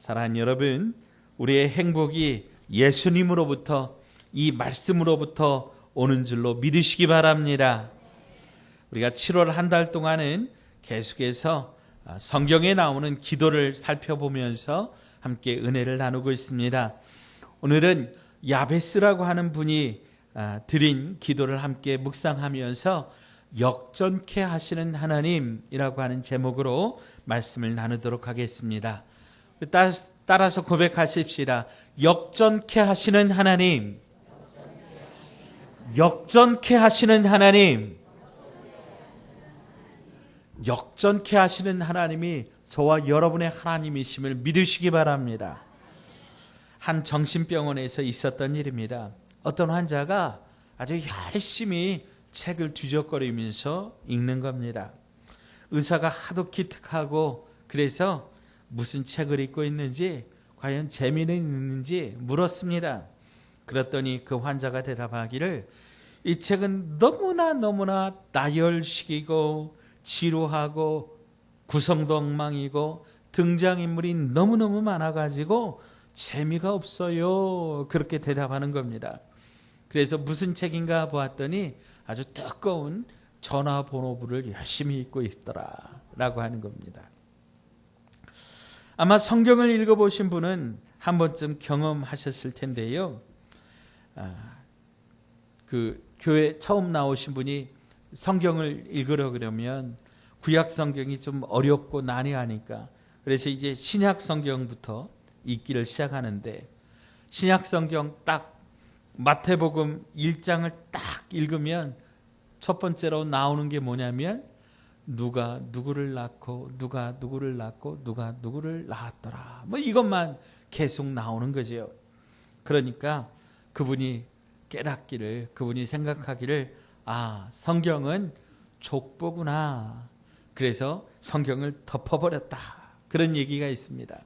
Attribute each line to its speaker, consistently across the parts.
Speaker 1: 사랑하는 여러분, 우리의 행복이 예수님으로부터, 이 말씀으로부터 오는 줄로 믿으시기 바랍니다. 우리가 7월 한 달 동안은 계속해서 성경에 나오는 기도를 살펴보면서 함께 은혜를 나누고 있습니다. 오늘은 야베스라고 하는 분이 드린 기도를 함께 묵상하면서 역전케 하시는 하나님이라고 하는 제목으로 말씀을 나누도록 하겠습니다. 따라서 고백하십시다. 역전케 하시는 하나님, 역전케 하시는 하나님, 역전케 하시는 하나님이 저와 여러분의 하나님이심을 믿으시기 바랍니다. 한 정신병원에서 있었던 일입니다. 어떤 환자가 아주 열심히 책을 뒤적거리면서 읽는 겁니다. 의사가 하도 기특하고 그래서 무슨 책을 읽고 있는지, 과연 재미는 있는지 물었습니다. 그랬더니 그 환자가 대답하기를, 이 책은 너무나 나열식이고 지루하고 구성도 엉망이고 등장인물이 너무너무 많아가지고 재미가 없어요. 그렇게 대답하는 겁니다. 그래서 무슨 책인가 보았더니 아주 두꺼운 전화번호부를 열심히 읽고 있더라 라고 하는 겁니다. 아마 성경을 읽어보신 분은 한 번쯤 경험하셨을 텐데요. 그 교회 처음 나오신 분이 성경을 읽으려 그러면 구약 성경이 좀 어렵고 난해하니까, 그래서 이제 신약 성경부터 읽기를 시작하는데, 신약 성경 딱 마태복음 1장을 딱 읽으면 첫 번째로 나오는 게 뭐냐면, 누가 누구를 낳고 누가 누구를 낳고 누가 누구를 낳았더라, 뭐 이것만 계속 나오는 거죠. 그러니까 그분이 깨닫기를, 그분이 생각하기를, 성경은 족보구나. 그래서 성경을 덮어버렸다, 그런 얘기가 있습니다.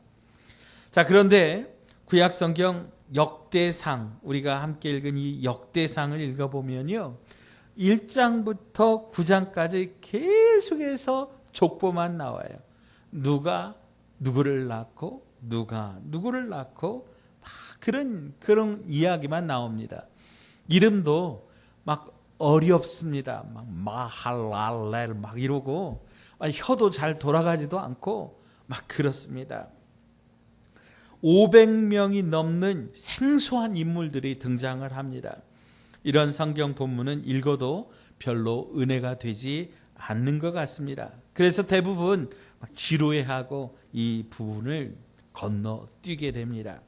Speaker 1: 자, 그런데 구약 성경 역대상, 우리가 함께 읽은 이 역대상을 읽어보면요, 1장부터 9장까지 계속해서 족보만 나와요. 누가 누구를 낳고 누가 누구를 낳고 막 그런 이야기만 나옵니다. 이름도 막 어렵습니다. 막 마할랄렐 막 이러고 혀도 잘 돌아가지도 않고 막 그렇습니다. 500명이 넘는 생소한 인물들이 등장을 합니다. 이런 성경 본문은 읽어도 별로 은혜가 되지 않는 것 같습니다. 그래서 대부분 막 지루해하고 이 부분을 건너뛰게 됩니다.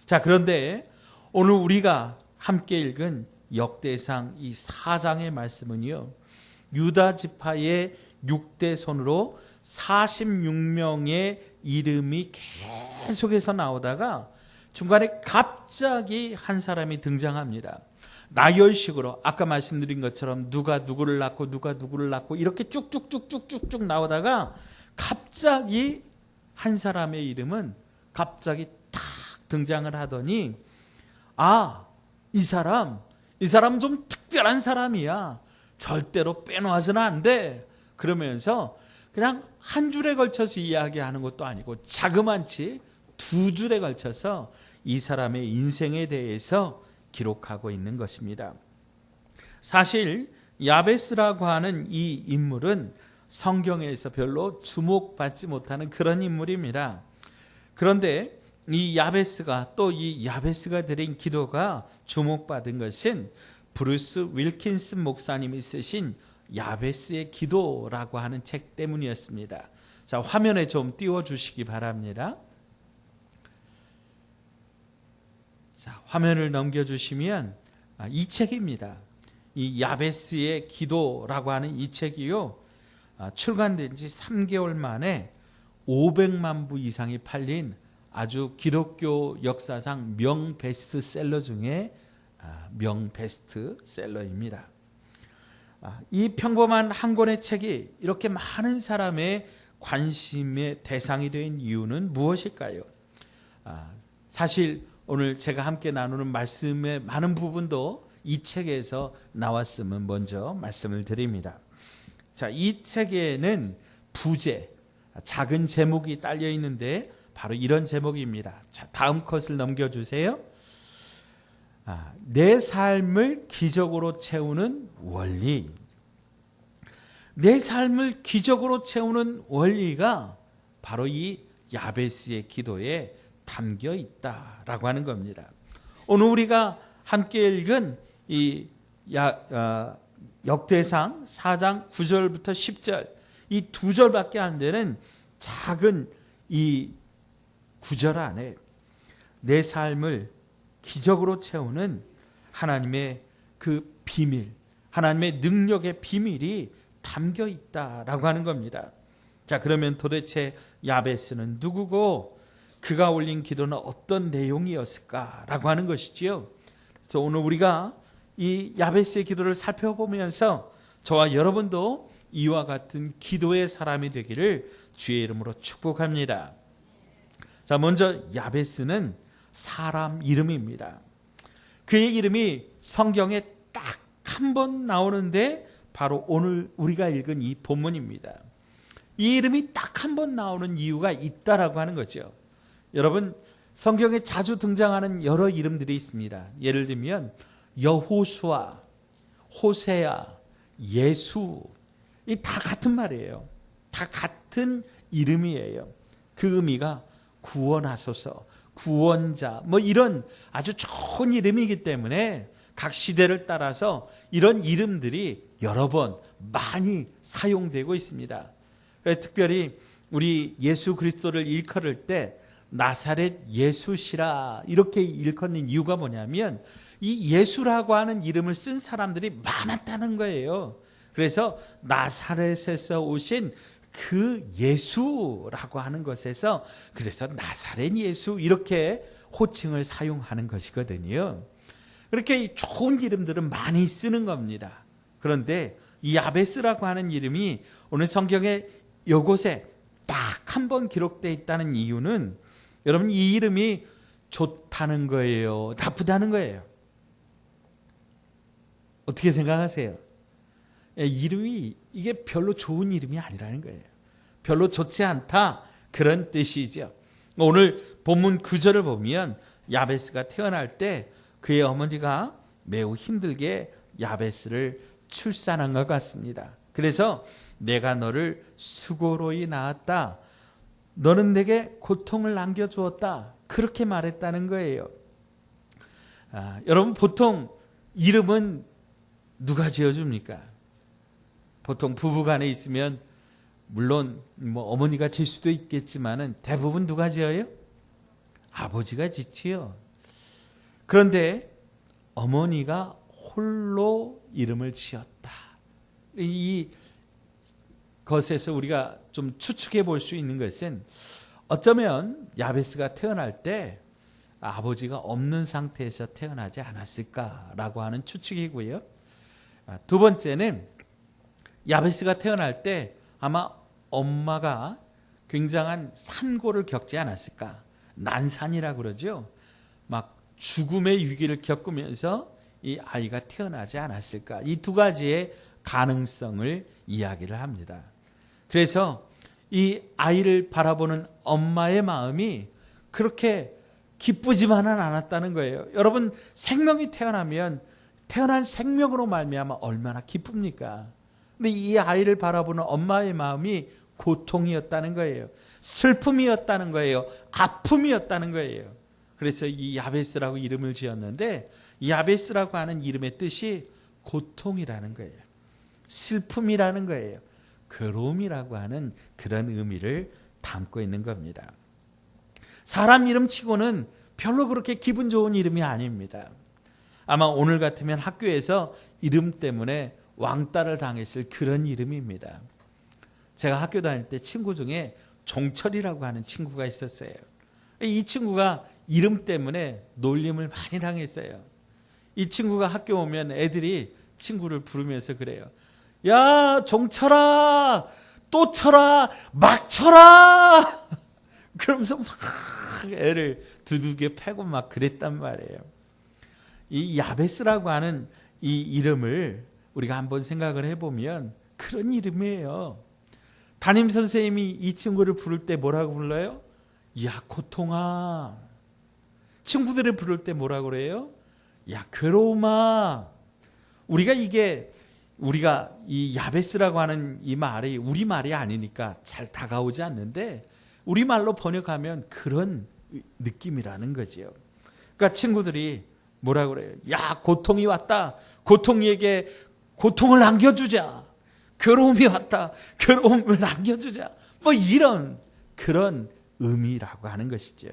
Speaker 1: 자, 그런데 오늘 우리가 함께 읽은 역대상 이 4장의 말씀은요, 유다 지파의 6대 손으로 46명의 이름이 계속해서 나오다가 중간에 갑자기 한 사람이 등장합니다. 나열식으로 아까 말씀드린 것처럼 누가 누구를 낳고 누가 누구를 낳고 이렇게 쭉쭉쭉쭉쭉쭉 나오다가 갑자기 한 사람의 이름은 갑자기 탁 등장을 하더니, 이 사람 좀 특별한 사람이야. 절대로 빼놓아서는 안 돼. 그러면서 그냥 한 줄에 걸쳐서 이야기하는 것도 아니고 자그만치 2줄에 걸쳐서 이 사람의 인생에 대해서 기록하고 있는 것입니다. 사실 야베스라고 하는 이 인물은 성경에서 별로 주목받지 못하는 그런 인물입니다. 그런데 이 야베스가, 또 이 야베스가 드린 기도가 주목받은 것은 브루스 윌킨슨 목사님이 쓰신 야베스의 기도라고 하는 책 때문이었습니다. 자, 화면에 좀 띄워주시기 바랍니다. 자, 화면을 넘겨주시면 이 책입니다. 이 야베스의 기도라고 하는 이 책이요, 출간된 지 3개월 만에 500만 부 이상이 팔린 아주 기독교 역사상 명베스트셀러 중에 명베스트셀러입니다. 이 평범한 한 권의 책이 이렇게 많은 사람의 관심의 대상이 된 이유는 무엇일까요? 사실 오늘 제가 함께 나누는 말씀의 많은 부분도 이 책에서 나왔음은 먼저 말씀을 드립니다. 자, 이 책에는 부제, 작은 제목이 딸려 있는데 바로 이런 제목입니다. 자, 다음 컷을 넘겨주세요. 내 삶을 기적으로 채우는 원리. 내 삶을 기적으로 채우는 원리가 바로 이 야베스의 기도에 담겨 있다라고 하는 겁니다. 오늘 우리가 함께 읽은 이 역대상 4장 9절부터 10절, 이 두 절밖에 안 되는 작은 이 구절 안에 내 삶을 기적으로 채우는 하나님의 그 비밀, 하나님의 능력의 비밀이 담겨 있다라고 하는 겁니다. 자, 그러면 도대체 야베스는 누구고 그가 올린 기도는 어떤 내용이었을까라고 하는 것이지요. 그래서 오늘 우리가 이 야베스의 기도를 살펴보면서 저와 여러분도 이와 같은 기도의 사람이 되기를 주의 이름으로 축복합니다. 자, 먼저 야베스는 사람 이름입니다. 그의 이름이 성경에 딱 한 번 나오는데 바로 오늘 우리가 읽은 이 본문입니다. 이 이름이 딱 한 번 나오는 이유가 있다라고 하는 거죠. 여러분, 성경에 자주 등장하는 여러 이름들이 있습니다. 예를 들면 여호수아, 호세아, 예수, 이 다 같은 말이에요. 다 같은 이름이에요. 그 의미가 구원하소서, 구원자, 뭐 이런 아주 좋은 이름이기 때문에 각 시대를 따라서 이런 이름들이 여러 번 많이 사용되고 있습니다. 특별히 우리 예수 그리스도를 일컬을 때 나사렛 예수시라 이렇게 일컫는 이유가 뭐냐면 이 예수라고 하는 이름을 쓴 사람들이 많았다는 거예요. 그래서 나사렛에서 오신 그 예수라고 하는 것에서 그래서 나사렛 예수 이렇게 호칭을 사용하는 것이거든요. 그렇게 좋은 이름들은 많이 쓰는 겁니다. 그런데 이 야베스라고 하는 이름이 오늘 성경에 이곳에 딱 한 번 기록되어 있다는 이유는 여러분 이 이름이 좋다는 거예요? 나쁘다는 거예요? 어떻게 생각하세요? 이름이 이게 별로 좋은 이름이 아니라는 거예요. 별로 좋지 않다 그런 뜻이죠. 오늘 본문 9절을 보면 야베스가 태어날 때 그의 어머니가 매우 힘들게 야베스를 출산한 것 같습니다. 그래서 내가 너를 수고로이 낳았다. 너는 내게 고통을 남겨주었다. 그렇게 말했다는 거예요. 여러분 보통 이름은 누가 지어줍니까? 보통 부부간에 있으면 물론 뭐 어머니가 질 수도 있겠지만은 대부분 누가 지어요? 아버지가 짓지요. 그런데 어머니가 홀로 이름을 지었다. 이 것에서 우리가 좀 추측해 볼 수 있는 것은 어쩌면 야베스가 태어날 때 아버지가 없는 상태에서 태어나지 않았을까라고 하는 추측이고요. 두 번째는 야베스가 태어날 때 아마 엄마가 굉장한 산고를 겪지 않았을까. 난산이라고 그러죠. 막 죽음의 위기를 겪으면서 이 아이가 태어나지 않았을까. 이 두 가지의 가능성을 이야기를 합니다. 그래서 이 아이를 바라보는 엄마의 마음이 그렇게 기쁘지만은 않았다는 거예요. 여러분 생명이 태어나면 태어난 생명으로 말미암아 얼마나 기쁩니까? 근데 이 아이를 바라보는 엄마의 마음이 고통이었다는 거예요. 슬픔이었다는 거예요. 아픔이었다는 거예요. 그래서 이 야베스라고 이름을 지었는데 이 야베스라고 하는 이름의 뜻이 고통이라는 거예요. 슬픔이라는 거예요. 괴로움이라고 하는 그런 의미를 담고 있는 겁니다. 사람 이름치고는 별로 그렇게 기분 좋은 이름이 아닙니다. 아마 오늘 같으면 학교에서 이름 때문에 왕따를 당했을 그런 이름입니다. 제가 학교 다닐 때 친구 중에 종철이라고 하는 친구가 있었어요. 이 친구가 이름 때문에 놀림을 많이 당했어요. 이 친구가 학교 오면 애들이 친구를 부르면서 그래요. 야, 종철아, 또 쳐라, 막 쳐라! 그러면서 막 애를 두들겨 패고 막 그랬단 말이에요. 이 야베스라고 하는 이 이름을 우리가 한번 생각을 해보면 그런 이름이에요. 담임선생님이 이 친구를 부를 때 뭐라고 불러요? 야 고통아. 친구들이 부를 때 뭐라 그래요? 야 괴로움아. 우리가 이 야베스라고 하는 이 말이 우리 말이 아니니까 잘 다가오지 않는데 우리말로 번역하면 그런 느낌이라는 거죠. 그러니까 친구들이 뭐라 그래요? 야 고통이 왔다. 고통이에게 고통을 안겨주자. 괴로움이 왔다. 괴로움을 안겨주자. 뭐 이런 그런 의미라고 하는 것이죠.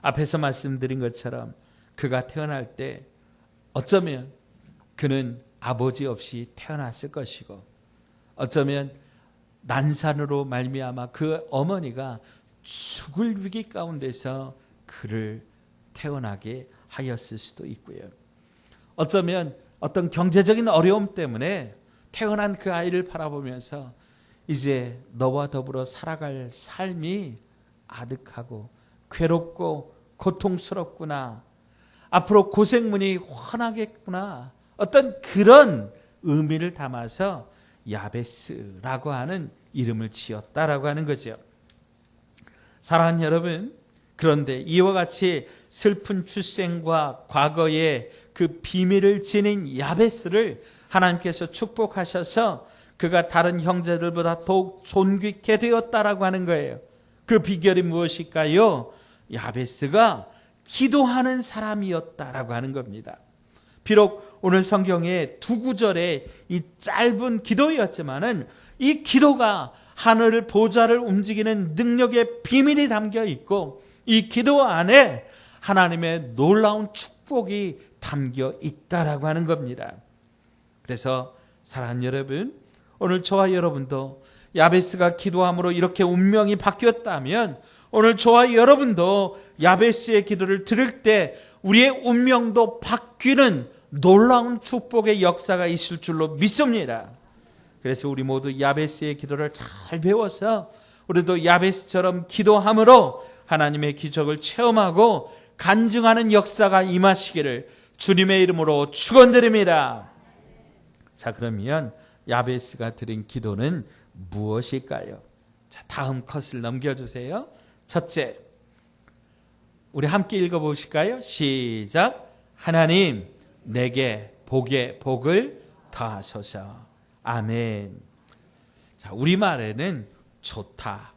Speaker 1: 앞에서 말씀드린 것처럼 그가 태어날 때 어쩌면 그는 아버지 없이 태어났을 것이고 어쩌면 난산으로 말미암아 그 어머니가 죽을 위기 가운데서 그를 태어나게 하였을 수도 있고요. 어쩌면 어떤 경제적인 어려움 때문에 태어난 그 아이를 바라보면서 이제 너와 더불어 살아갈 삶이 아득하고 괴롭고 고통스럽구나. 앞으로 고생문이 훤하겠구나. 어떤 그런 의미를 담아서 야베스라고 하는 이름을 지었다라고 하는 거죠. 사랑하는 여러분, 그런데 이와 같이 슬픈 출생과 과거의 그 비밀을 지닌 야베스를 하나님께서 축복하셔서 그가 다른 형제들보다 더욱 존귀케 되었다라고 하는 거예요. 그 비결이 무엇일까요? 야베스가 기도하는 사람이었다라고 하는 겁니다. 비록 오늘 성경에 두 구절의 이 짧은 기도였지만은 이 기도가 하늘 보좌를 움직이는 능력의 비밀이 담겨 있고 이 기도 안에 하나님의 놀라운 축복이 담겨 있다라고 하는 겁니다. 그래서 사랑하는 여러분, 오늘 저와 여러분도 야베스가 기도함으로 이렇게 운명이 바뀌었다면 오늘 저와 여러분도 야베스의 기도를 들을 때 우리의 운명도 바뀌는 놀라운 축복의 역사가 있을 줄로 믿습니다. 그래서 우리 모두 야베스의 기도를 잘 배워서 우리도 야베스처럼 기도함으로 하나님의 기적을 체험하고 간증하는 역사가 임하시기를 주님의 이름으로 축원드립니다. 자, 그러면 야베스가 드린 기도는 무엇일까요? 자, 다음 컷을 넘겨주세요. 첫째, 우리 함께 읽어보실까요? 시작. 하나님, 내게 복에 복을 더하소서. 아멘. 자, 우리말에는 좋다,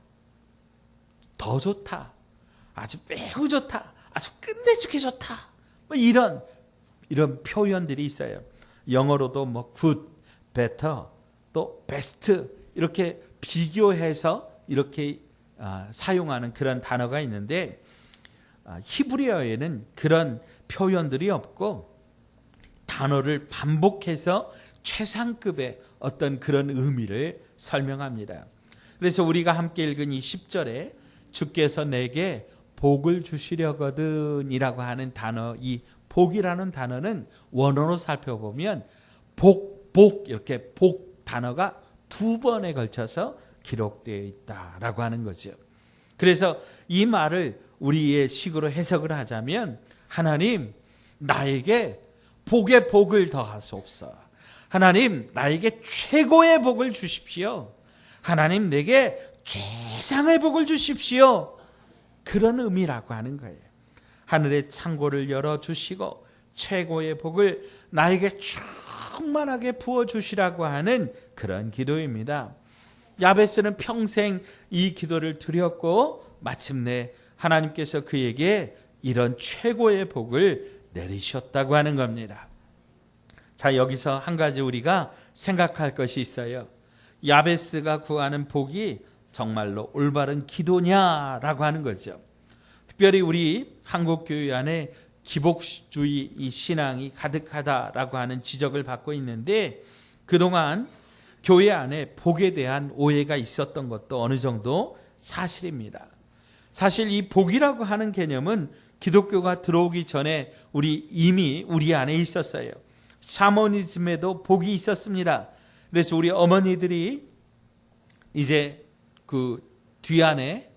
Speaker 1: 더 좋다, 아주 매우 좋다, 아주 끝내주기 좋다, 뭐 이런 표현들이 있어요. 영어로도 뭐 good, better, 또 best 이렇게 비교해서 이렇게 사용하는 그런 단어가 있는데 히브리어에는 그런 표현들이 없고 단어를 반복해서 최상급의 어떤 그런 의미를 설명합니다. 그래서 우리가 함께 읽은 이 10절에 주께서 내게 복을 주시려거든 이라고 하는 단어, 이 복이라는 단어는 원어로 살펴보면 복 이렇게 복 단어가 두 번에 걸쳐서 기록되어 있다라고 하는 거죠. 그래서 이 말을 우리의 식으로 해석을 하자면 하나님, 나에게 복의 복을 더하소서. 하나님, 나에게 최고의 복을 주십시오. 하나님, 내게 최상의 복을 주십시오. 그런 의미라고 하는 거예요. 하늘의 창고를 열어주시고 최고의 복을 나에게 충만하게 부어주시라고 하는 그런 기도입니다. 야베스는 평생 이 기도를 드렸고 마침내 하나님께서 그에게 이런 최고의 복을 내리셨다고 하는 겁니다. 자, 여기서 한 가지 우리가 생각할 것이 있어요. 야베스가 구하는 복이 정말로 올바른 기도냐라고 하는 거죠. 특별히 우리 한국 교회 안에 기복주의 이 신앙이 가득하다라고 하는 지적을 받고 있는데 그동안 교회 안에 복에 대한 오해가 있었던 것도 어느 정도 사실입니다. 사실 이 복이라고 하는 개념은 기독교가 들어오기 전에 이미 우리 안에 있었어요. 샤머니즘에도 복이 있었습니다. 그래서 우리 어머니들이 이제 그 뒤안에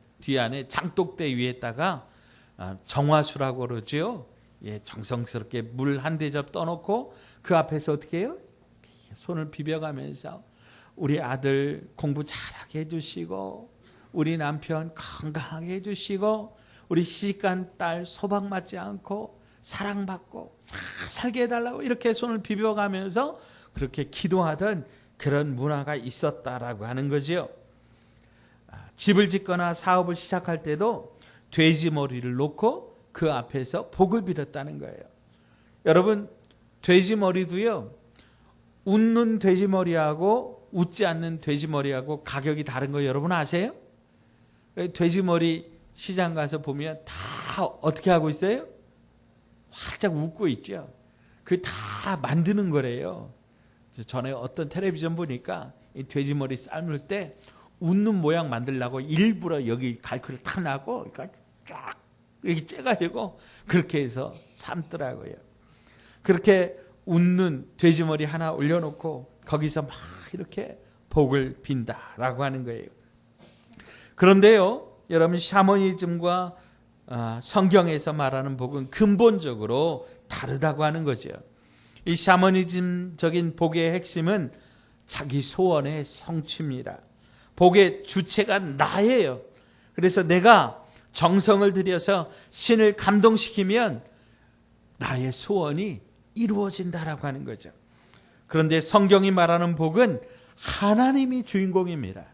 Speaker 1: 장독대 위에다가 정화수라고 그러죠. 예, 정성스럽게 물 한 대접 떠놓고 그 앞에서 어떻게 해요? 손을 비벼가면서 우리 아들 공부 잘하게 해주시고 우리 남편 건강하게 해주시고 우리 시집간 딸 소박 맞지 않고 사랑받고 잘 살게 해달라고 이렇게 손을 비벼가면서 그렇게 기도하던 그런 문화가 있었다라고 하는 거지요. 집을 짓거나 사업을 시작할 때도 돼지 머리를 놓고 그 앞에서 복을 빌었다는 거예요. 여러분, 돼지 머리도요, 웃는 돼지 머리하고 웃지 않는 돼지 머리하고 가격이 다른 거 여러분 아세요? 돼지 머리 시장 가서 보면 다 어떻게 하고 있어요? 활짝 웃고 있죠. 그 다 만드는 거래요. 전에 어떤 텔레비전 보니까 이 돼지 머리 삶을 때 웃는 모양 만들려고 일부러 여기 갈퀴를 탁 나고 쫙 이렇게 째가지고 그렇게 해서 삶더라고요. 그렇게 웃는 돼지 머리 하나 올려놓고 거기서 막 이렇게 복을 빈다라고 하는 거예요. 그런데요, 여러분, 샤머니즘과 성경에서 말하는 복은 근본적으로 다르다고 하는 거죠. 이 샤머니즘적인 복의 핵심은 자기 소원의 성취입니다. 복의 주체가 나예요. 그래서 내가 정성을 들여서 신을 감동시키면 나의 소원이 이루어진다라고 하는 거죠. 그런데 성경이 말하는 복은 하나님이 주인공입니다.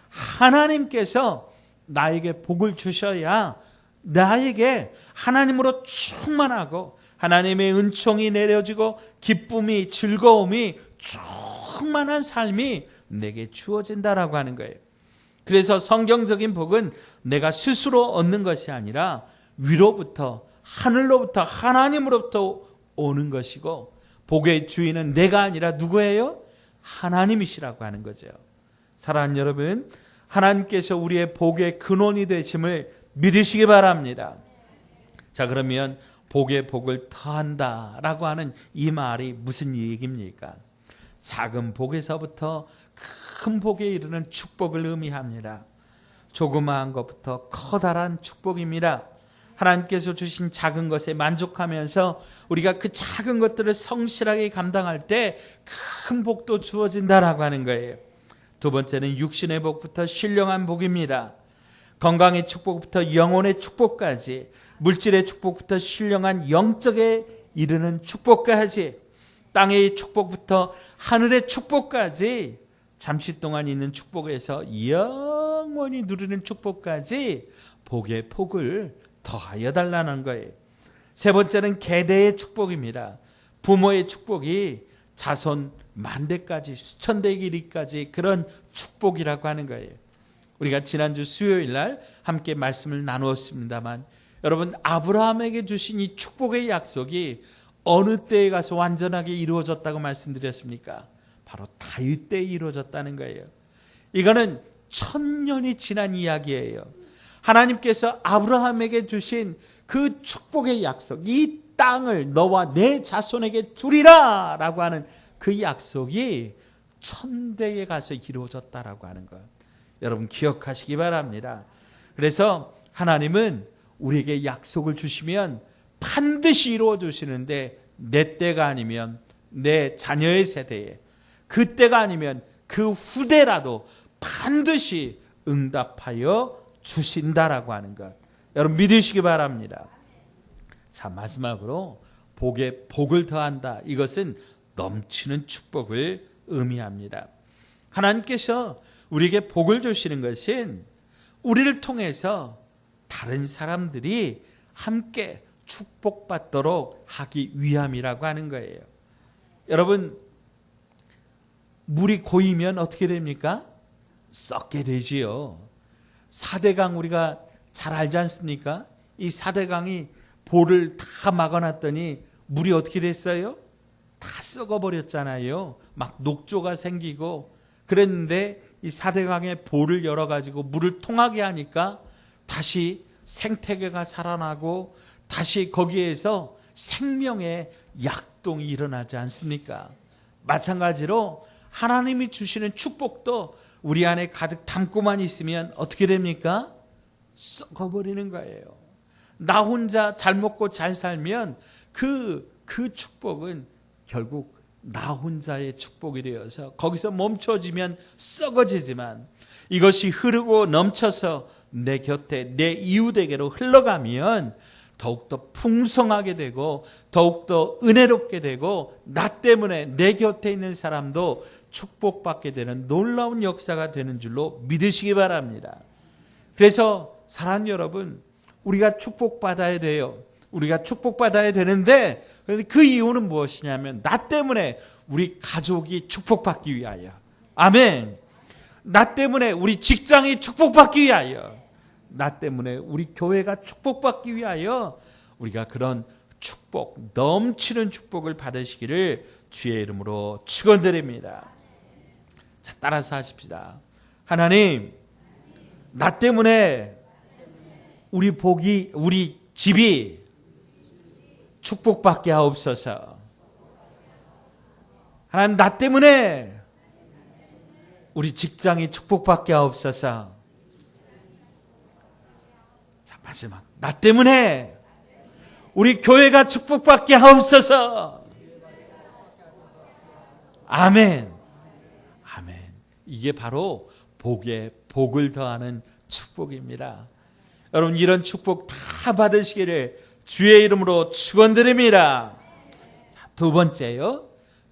Speaker 1: 하나님께서 나에게 복을 주셔야 나에게 하나님으로 충만하고 하나님의 은총이 내려지고 기쁨이, 즐거움이 충만한 삶이 내게 주어진다라고 하는 거예요. 그래서 성경적인 복은 내가 스스로 얻는 것이 아니라 위로부터, 하늘로부터, 하나님으로부터 오는 것이고, 복의 주인은 내가 아니라 누구예요? 하나님이시라고 하는 거죠. 사랑하는 여러분, 하나님께서 우리의 복의 근원이 되심을 믿으시기 바랍니다. 자, 그러면 복의 복을 더한다라고 하는 이 말이 무슨 얘기입니까? 작은 복에서부터 큰 복에 이르는 축복을 의미합니다. 조그마한 것부터 커다란 축복입니다. 하나님께서 주신 작은 것에 만족하면서 우리가 그 작은 것들을 성실하게 감당할 때 큰 복도 주어진다라고 하는 거예요. 두 번째는 육신의 복부터 신령한 복입니다. 건강의 축복부터 영혼의 축복까지, 물질의 축복부터 신령한 영적에 이르는 축복까지, 땅의 축복부터 하늘의 축복까지, 잠시 동안 있는 축복에서 영원히 누리는 축복까지 복의 복을 더하여 달라는 거예요. 세 번째는 계대의 축복입니다. 부모의 축복이 자손 만대까지, 수천 대 길이까지 그런 축복이라고 하는 거예요. 우리가 지난주 수요일 날 함께 말씀을 나누었습니다만, 여러분, 아브라함에게 주신 이 축복의 약속이 어느 때에 가서 완전하게 이루어졌다고 말씀드렸습니까? 바로 다윗 때에 이루어졌다는 거예요. 이거는 1000년이 지난 이야기예요. 하나님께서 아브라함에게 주신 그 축복의 약속, 이 땅을 너와 내 자손에게 주리라 라고 하는 그 약속이 1000대에 가서 이루어졌다라고 하는 것, 여러분 기억하시기 바랍니다. 그래서 하나님은 우리에게 약속을 주시면 반드시 이루어 주시는데, 내 때가 아니면 내 자녀의 세대에, 그 때가 아니면 그 후대라도 반드시 응답하여 주신다라고 하는 것, 여러분 믿으시기 바랍니다. 자, 마지막으로 복에 복을 더한다. 이것은 넘치는 축복을 의미합니다. 하나님께서 우리에게 복을 주시는 것은 우리를 통해서 다른 사람들이 함께 축복받도록 하기 위함이라고 하는 거예요. 여러분, 물이 고이면 어떻게 됩니까? 썩게 되지요. 4대강 우리가 잘 알지 않습니까? 이 4대강이 볼을 다 막아놨더니 물이 어떻게 됐어요? 다 썩어버렸잖아요. 막 녹조가 생기고 그랬는데, 이 4대강의 볼을 열어가지고 물을 통하게 하니까 다시 생태계가 살아나고 다시 거기에서 생명의 약동이 일어나지 않습니까? 마찬가지로 하나님이 주시는 축복도 우리 안에 가득 담고만 있으면 어떻게 됩니까? 썩어버리는 거예요. 나 혼자 잘 먹고 잘 살면 그 축복은 결국 나 혼자의 축복이 되어서 거기서 멈춰지면 썩어지지만, 이것이 흐르고 넘쳐서 내 곁에, 내 이웃에게로 흘러가면 더욱더 풍성하게 되고 더욱더 은혜롭게 되고 나 때문에 내 곁에 있는 사람도 축복받게 되는 놀라운 역사가 되는 줄로 믿으시기 바랍니다. 그래서 사랑하는 여러분, 우리가 축복받아야 돼요. 우리가 축복받아야 되는데 그 이유는 무엇이냐면 나 때문에 우리 가족이 축복받기 위하여, 아멘. 나 때문에 우리 직장이 축복받기 위하여, 나 때문에 우리 교회가 축복받기 위하여 우리가 그런 축복, 넘치는 축복을 받으시기를 주의 이름으로 축원드립니다. 자, 따라서 하십시다. 하나님, 나 때문에 우리 복이, 우리 집이 축복받게 하옵소서. 하나님, 나 때문에 우리 직장이 축복받게 하옵소서. 자, 마지막, 나 때문에 우리 교회가 축복받게 하옵소서. 아멘. 아멘. 이게 바로 복에 복을 더하는 축복입니다. 여러분, 이런 축복 다 받으시기를 주의 이름으로 축원드립니다. 자, 두 번째요.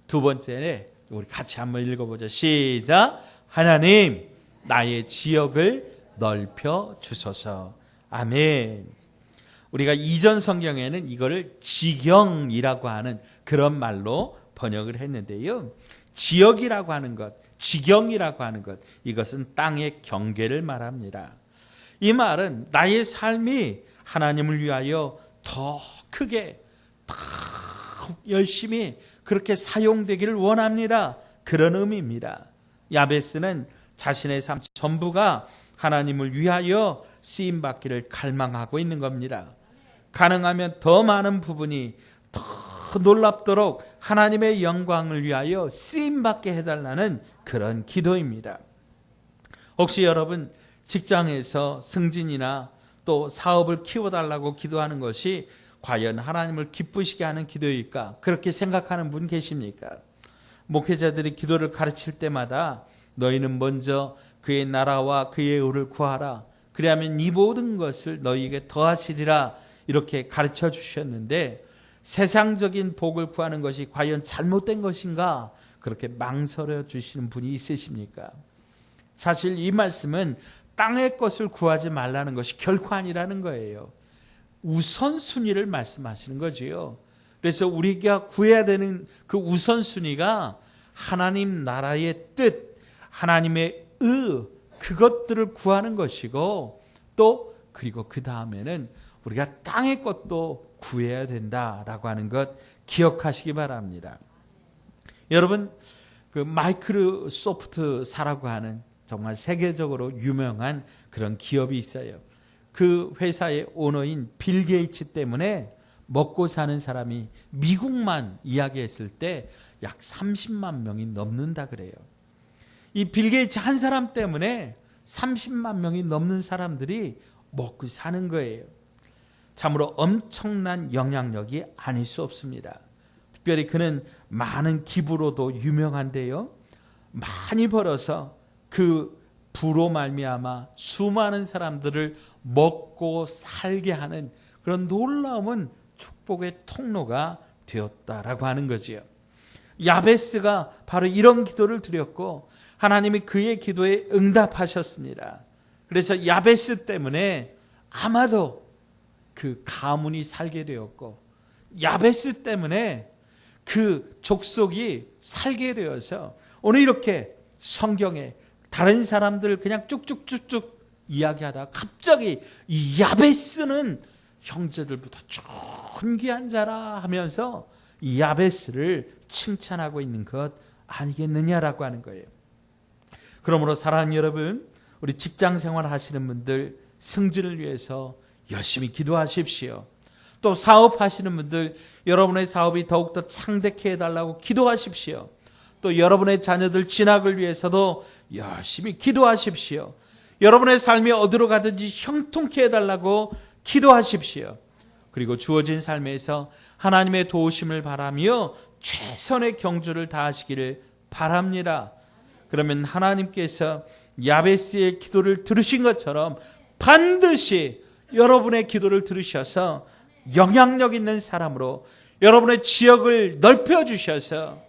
Speaker 1: 두 번째는 우리 같이 한번 읽어보죠. 시작. 하나님, 나의 지역을 넓혀 주소서. 아멘. 우리가 이전 성경에는 이거를 지경이라고 하는 그런 말로 번역을 했는데요. 지역이라고 하는 것, 지경이라고 하는 것, 이것은 땅의 경계를 말합니다. 이 말은 나의 삶이 하나님을 위하여 더 크게, 더 열심히 그렇게 사용되기를 원합니다. 그런 의미입니다. 야베스는 자신의 삶 전부가 하나님을 위하여 쓰임받기를 갈망하고 있는 겁니다. 가능하면 더 많은 부분이 더 놀랍도록 하나님의 영광을 위하여 쓰임받게 해달라는 그런 기도입니다. 혹시 여러분 직장에서 승진이나 또 사업을 키워달라고 기도하는 것이 과연 하나님을 기쁘시게 하는 기도일까? 그렇게 생각하는 분 계십니까? 목회자들이 기도를 가르칠 때마다 너희는 먼저 그의 나라와 그의 의를 구하라. 그리하면 이 모든 것을 너희에게 더하시리라. 이렇게 가르쳐 주셨는데 세상적인 복을 구하는 것이 과연 잘못된 것인가? 그렇게 망설여 주시는 분이 있으십니까? 사실 이 말씀은 땅의 것을 구하지 말라는 것이 결코 아니라는 거예요. 우선순위를 말씀하시는 거지요. 그래서 우리가 구해야 되는 그 우선순위가 하나님 나라의 뜻, 하나님의 그것들을 구하는 것이고 또 그리고 그 다음에는 우리가 땅의 것도 구해야 된다라고 하는 것 기억하시기 바랍니다. 여러분, 그 마이크로소프트사라고 하는 정말 세계적으로 유명한 그런 기업이 있어요. 그 회사의 오너인 빌 게이츠 때문에 먹고 사는 사람이 미국만 이야기했을 때 약 30만 명이 넘는다 그래요. 이 빌 게이츠 한 사람 때문에 30만 명이 넘는 사람들이 먹고 사는 거예요. 참으로 엄청난 영향력이 아닐 수 없습니다. 특별히 그는 많은 기부로도 유명한데요. 많이 벌어서 그 부로 말미암아 수많은 사람들을 먹고 살게 하는 그런 놀라운 축복의 통로가 되었다라고 하는 거지요. 야베스가 바로 이런 기도를 드렸고 하나님이 그의 기도에 응답하셨습니다. 그래서 야베스 때문에 아마도 그 가문이 살게 되었고 야베스 때문에 그 족속이 살게 되어서 오늘 이렇게 성경에 다른 사람들 그냥 쭉쭉쭉쭉 이야기하다가 갑자기 이 야베스는 형제들보다 존귀한 자라 하면서 이 야베스를 칭찬하고 있는 것 아니겠느냐라고 하는 거예요. 그러므로 사랑하는 여러분, 우리 직장 생활 하시는 분들 승진을 위해서 열심히 기도하십시오. 또 사업하시는 분들 여러분의 사업이 더욱더 창대케 해달라고 기도하십시오. 또 여러분의 자녀들 진학을 위해서도 열심히 기도하십시오. 여러분의 삶이 어디로 가든지 형통케 해달라고 기도하십시오. 그리고 주어진 삶에서 하나님의 도우심을 바라며 최선의 경주를 다하시기를 바랍니다. 그러면 하나님께서 야베스의 기도를 들으신 것처럼 반드시 여러분의 기도를 들으셔서 영향력 있는 사람으로 여러분의 지역을 넓혀주셔서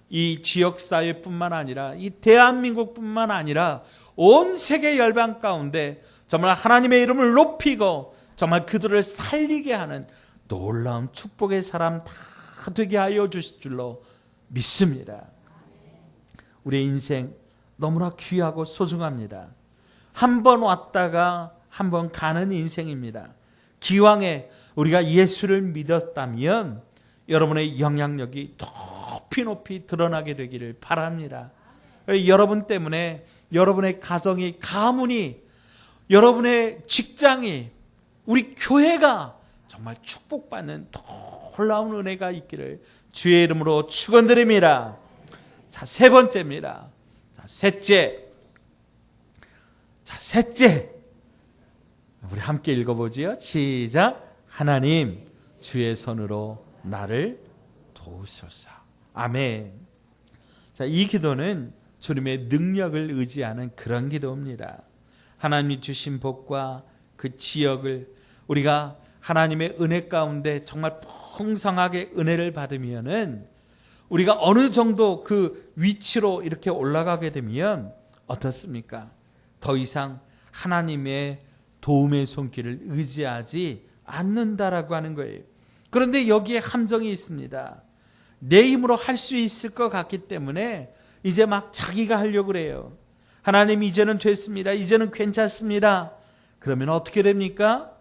Speaker 1: 이 지역사회뿐만 아니라 이 대한민국뿐만 아니라 온 세계 열방 가운데 정말 하나님의 이름을 높이고 정말 그들을 살리게 하는 놀라운 축복의 사람 다 되게 하여 주실 줄로 믿습니다. 우리의 인생 너무나 귀하고 소중합니다. 한 번 왔다가 한 번 가는 인생입니다. 기왕에 우리가 예수를 믿었다면 여러분의 영향력이 높이 높이 드러나게 되기를 바랍니다. 여러분 때문에 여러분의 가정이, 가문이, 여러분의 직장이, 우리 교회가 정말 축복받는 놀라운 은혜가 있기를 주의 이름으로 축원드립니다. 자, 세 번째입니다. 셋째. 우리 함께 읽어보지요. 시작. 하나님, 주의 손으로 나를 도우소서. 아멘. 자, 이 기도는 주님의 능력을 의지하는 그런 기도입니다. 하나님이 주신 복과 그 지역을 우리가 하나님의 은혜 가운데 정말 풍성하게 은혜를 받으면은 우리가 어느 정도 그 위치로 이렇게 올라가게 되면 어떻습니까? 더 이상 하나님의 도움의 손길을 의지하지 않는다라고 하는 거예요. 그런데 여기에 함정이 있습니다. 내 힘으로 할 수 있을 것 같기 때문에 이제 막 자기가 하려고 그래요. 하나님, 이제는 됐습니다. 이제는 괜찮습니다. 그러면 어떻게 됩니까?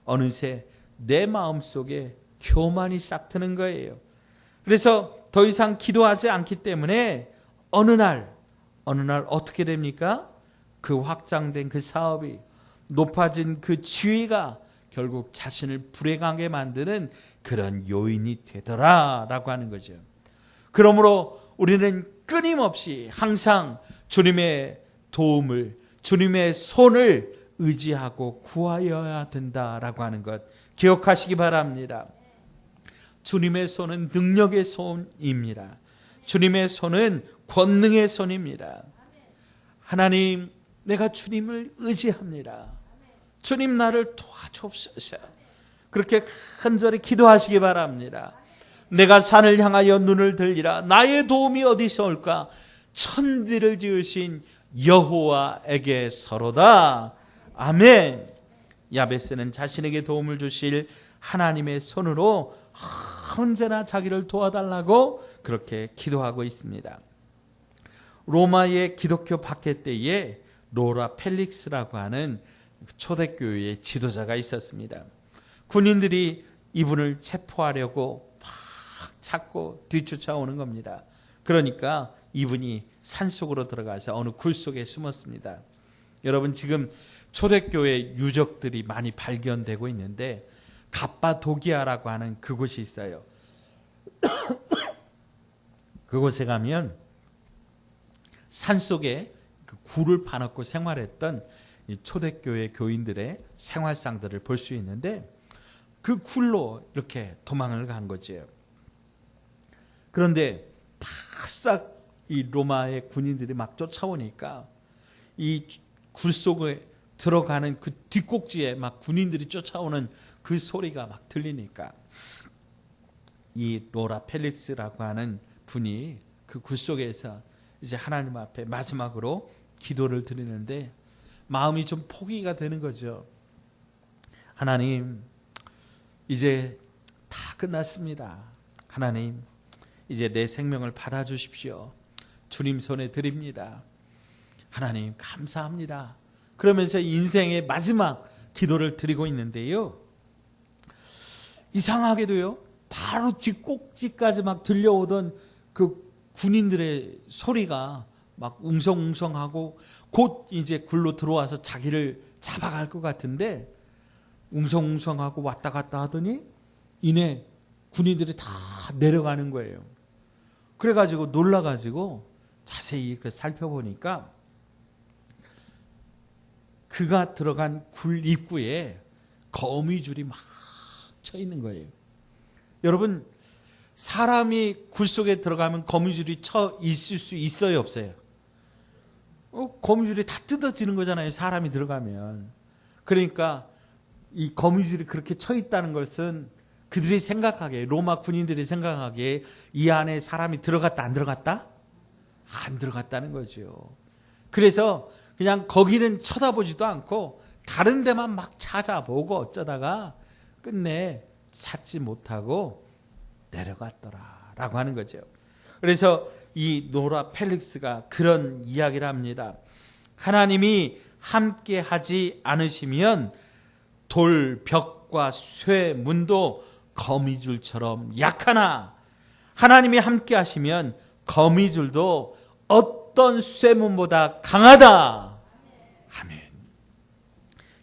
Speaker 1: 어느새 내 마음속에 교만이 싹 트는 거예요. 그래서 더 이상 기도하지 않기 때문에 어느 날 어떻게 됩니까? 그 확장된 그 사업이, 높아진 그 지위가 결국 자신을 불행하게 만드는 그런 요인이 되더라라고 하는 거죠. 그러므로 우리는 끊임없이 항상 주님의 도움을, 주님의 손을 의지하고 구하여야 된다라고 하는 것 기억하시기 바랍니다. 주님의 손은 능력의 손입니다. 주님의 손은 권능의 손입니다. 하나님, 내가 주님을 의지합니다. 주님, 나를 도와주옵소서. 그렇게 간절히 기도하시기 바랍니다. 내가 산을 향하여 눈을 들리라. 나의 도움이 어디서 올까? 천지를 지으신 여호와에게서로다. 아멘. 야베스는 자신에게 도움을 주실 하나님의 손으로 언제나 자기를 도와달라고 그렇게 기도하고 있습니다. 로마의 기독교 박해 때에 로라 펠릭스라고 하는 초대교회의 지도자가 있었습니다. 군인들이 이분을 체포하려고 막 찾고 뒤쫓아오는 겁니다. 그러니까 이분이 산속으로 들어가서 어느 굴 속에 숨었습니다. 여러분, 지금 초대교회 유적들이 많이 발견되고 있는데 갑바도기아라고 하는 그곳이 있어요. 그곳에 가면 산속에 그 굴을 파놓고 생활했던 이 초대교회 교인들의 생활상들을 볼 수 있는데 그 굴로 이렇게 도망을 간 거죠. 그런데 바싹 이 로마의 군인들이 막 쫓아오니까 이 굴 속에 들어가는 그 뒷꼭지에 막 군인들이 쫓아오는 그 소리가 막 들리니까 이 로라 펠릭스라고 하는 분이 그 굴 속에서 이제 하나님 앞에 마지막으로 기도를 드리는데 마음이 좀 포기가 되는 거죠. 하나님, 이제 다 끝났습니다. 하나님, 이제 내 생명을 받아주십시오. 주님 손에 드립니다. 하나님, 감사합니다. 그러면서 인생의 마지막 기도를 드리고 있는데요. 이상하게도요, 바로 뒷꼭지까지 막 들려오던 그 군인들의 소리가 막 웅성웅성하고 곧 이제 굴로 들어와서 자기를 잡아갈 것 같은데 웅성웅성하고 왔다 갔다 하더니 이내 군인들이 다 내려가는 거예요. 그래가지고 놀라가지고 자세히 살펴보니까 그가 들어간 굴 입구에 거미줄이 막 쳐 있는 거예요. 여러분, 사람이 굴 속에 들어가면 거미줄이 쳐 있을 수 있어요, 없어요? 거미줄이 다 뜯어지는 거잖아요. 사람이 들어가면. 그러니까 이 거미줄이 그렇게 쳐 있다는 것은 그들이 생각하기에, 로마 군인들이 생각하기에 이 안에 사람이 들어갔다 안 들어갔다? 안 들어갔다는 거죠. 그래서 그냥 거기는 쳐다보지도 않고 다른 데만 막 찾아보고 어쩌다가 끝내 찾지 못하고 내려갔더라라고 하는 거죠. 그래서 이 노라 펠릭스가 그런 이야기를 합니다. 하나님이 함께 하지 않으시면 돌, 벽과 쇠, 문도 거미줄처럼 약하나 하나님이 함께 하시면 거미줄도 어떤 쇠문보다 강하다. 아멘.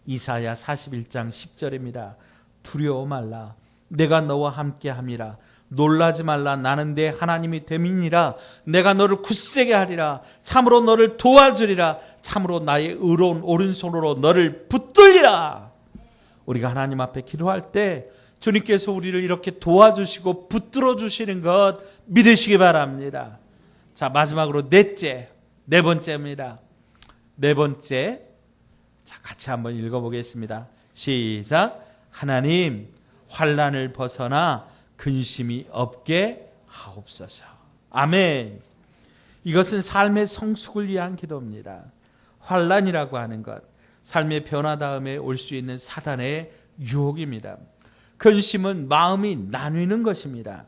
Speaker 1: 이사야 41장 10절입니다. 두려워 말라. 내가 너와 함께 함이라. 놀라지 말라. 나는 내 하나님이 됨이니라. 내가 너를 굳세게 하리라. 참으로 너를 도와주리라. 참으로 나의 의로운 오른손으로 너를 붙들리라. 우리가 하나님 앞에 기도할 때 주님께서 우리를 이렇게 도와주시고 붙들어 주시는 것 믿으시기 바랍니다. 자, 마지막으로 네 번째입니다. 네 번째. 자, 같이 한번 읽어보겠습니다. 시작. 하나님, 환난을 벗어나 근심이 없게 하옵소서. 아멘. 이것은 삶의 성숙을 위한 기도입니다. 환난이라고 하는 것, 삶의 변화 다음에 올 수 있는 사단의 유혹입니다. 근심은 마음이 나뉘는 것입니다.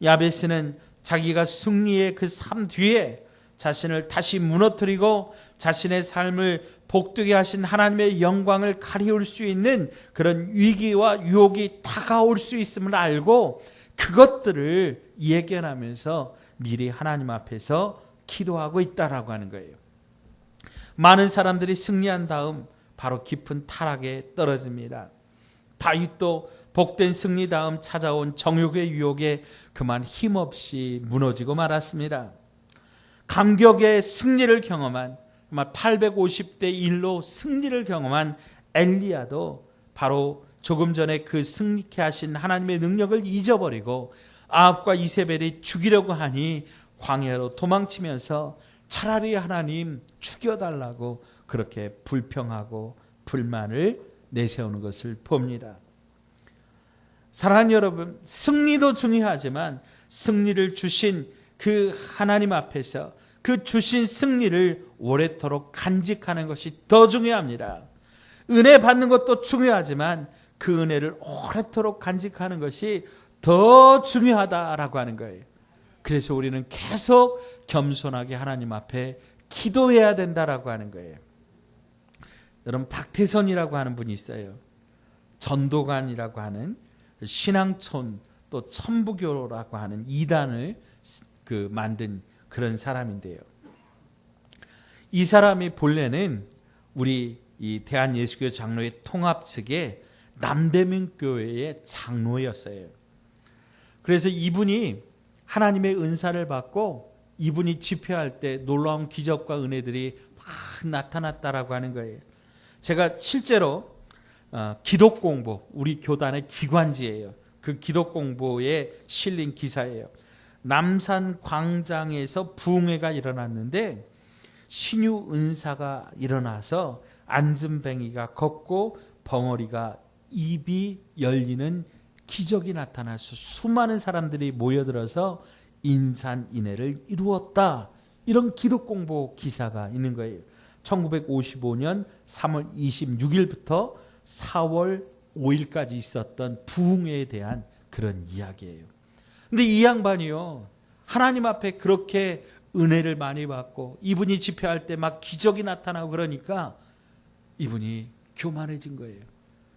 Speaker 1: 야베스는 자기가 승리의 그 삶 뒤에 자신을 다시 무너뜨리고 자신의 삶을 복되게 하신 하나님의 영광을 가리울 수 있는 그런 위기와 유혹이 다가올 수 있음을 알고 그것들을 예견하면서 미리 하나님 앞에서 기도하고 있다라고 하는 거예요. 많은 사람들이 승리한 다음 바로 깊은 타락에 떨어집니다. 다윗도 복된 승리 다음 찾아온 정욕의 유혹에 그만 힘없이 무너지고 말았습니다. 감격의 승리를 경험한, 정말 850대 1로 승리를 경험한 엘리야도 바로 조금 전에 그 승리케 하신 하나님의 능력을 잊어버리고 아합과 이세벨이 죽이려고 하니 광야로 도망치면서 차라리 하나님 죽여달라고 그렇게 불평하고 불만을 내세우는 것을 봅니다. 사랑하는 여러분, 승리도 중요하지만 승리를 주신 그 하나님 앞에서 그 주신 승리를 오래도록 간직하는 것이 더 중요합니다. 은혜 받는 것도 중요하지만 그 은혜를 오래도록 간직하는 것이 더 중요하다라고 하는 거예요. 그래서 우리는 계속 겸손하게 하나님 앞에 기도해야 된다라고 하는 거예요. 여러분, 박태선이라고 하는 분이 있어요. 전도관이라고 하는 신앙촌 또 천부교라고 하는 이단을 만든 그런 사람인데요. 이 사람이 본래는 우리 이 대한예수교 장로회 통합 측의 남대문교회의 장로였어요. 그래서 이분이 하나님의 은사를 받고 이분이 집회할 때 놀라운 기적과 은혜들이 막 나타났다라고 하는 거예요. 제가 실제로 기독공보, 우리 교단의 기관지예요. 그 기독공보에 실린 기사예요. 남산 광장에서 부흥회가 일어났는데 신유 은사가 일어나서 안전뱅이가 걷고 벙어리가 입이 열리는 기적이 나타나서 수많은 사람들이 모여들어서 인산인해를 이루었다. 이런 기독공보 기사가 있는 거예요. 1955년 3월 26일부터 4월 5일까지 있었던 부흥회에 대한 그런 이야기예요. 근데 이 양반이요, 하나님 앞에 그렇게 은혜를 많이 받고 이분이 집회할 때 막 기적이 나타나고 그러니까 이분이 교만해진 거예요.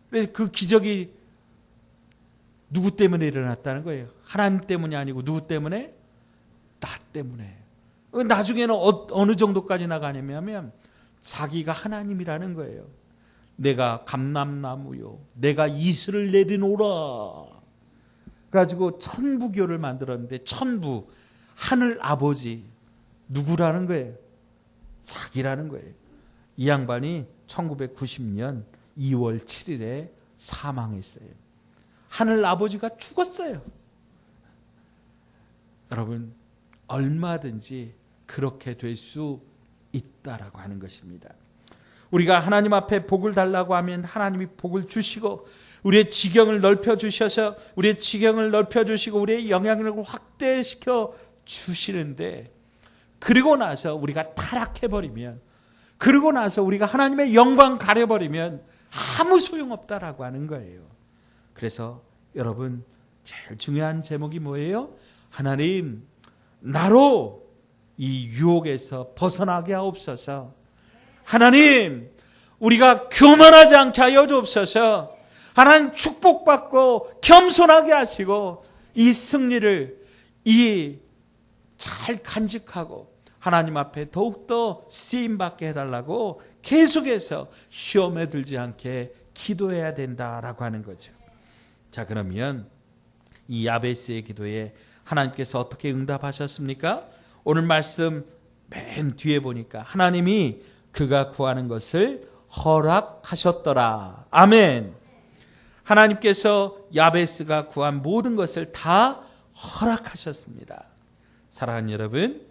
Speaker 1: 그래서 그 기적이 누구 때문에 일어났다는 거예요? 하나님 때문이 아니고 누구 때문에? 나 때문에. 나중에는 어느 정도까지 나가냐면 자기가 하나님이라는 거예요. 내가 감람나무요, 내가 이슬을 내리노라. 그래가지고 천부교를 만들었는데 천부, 하늘 아버지 누구라는 거예요? 자기라는 거예요. 이 양반이 1990년 2월 7일에 사망했어요. 하늘 아버지가 죽었어요. 여러분, 얼마든지 그렇게 될 수 있다라고 하는 것입니다. 우리가 하나님 앞에 복을 달라고 하면 하나님이 복을 주시고 우리의 지경을 넓혀 주셔서 우리의 지경을 넓혀 주시고 우리의 영향력을 확대시켜 주시는데, 그리고 나서 우리가 타락해 버리면, 그리고 나서 우리가 하나님의 영광 가려버리면 아무 소용없다라고 하는 거예요. 그래서 여러분, 제일 중요한 제목이 뭐예요? 하나님, 나로 이 유혹에서 벗어나게 하옵소서. 하나님, 우리가 교만하지 않게 하여 주옵소서. 하나님, 축복받고 겸손하게 하시고 이 승리를 잘 간직하고 하나님 앞에 더욱더 쓰임받게 해달라고 계속해서 시험에 들지 않게 기도해야 된다라고 하는 거죠. 자, 그러면 이 야베스의 기도에 하나님께서 어떻게 응답하셨습니까? 오늘 말씀 맨 뒤에 보니까 하나님이 그가 구하는 것을 허락하셨더라. 아멘. 하나님께서 야베스가 구한 모든 것을 다 허락하셨습니다. 사랑하는 여러분,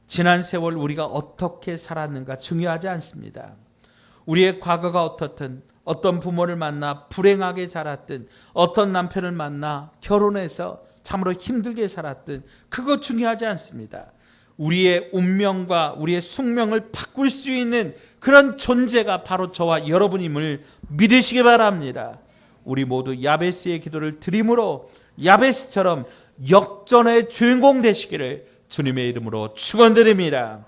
Speaker 1: 지난 세월 우리가 어떻게 살았는가 중요하지 않습니다. 우리의 과거가 어떻든, 어떤 부모를 만나 불행하게 자랐든, 어떤 남편을 만나 결혼해서 참으로 힘들게 살았든, 그거 중요하지 않습니다. 우리의 운명과 우리의 숙명을 바꿀 수 있는 그런 존재가 바로 저와 여러분임을 믿으시기 바랍니다. 우리 모두 야베스의 기도를 드림으로 야베스처럼 역전의 주인공 되시기를 주님의 이름으로 축원드립니다.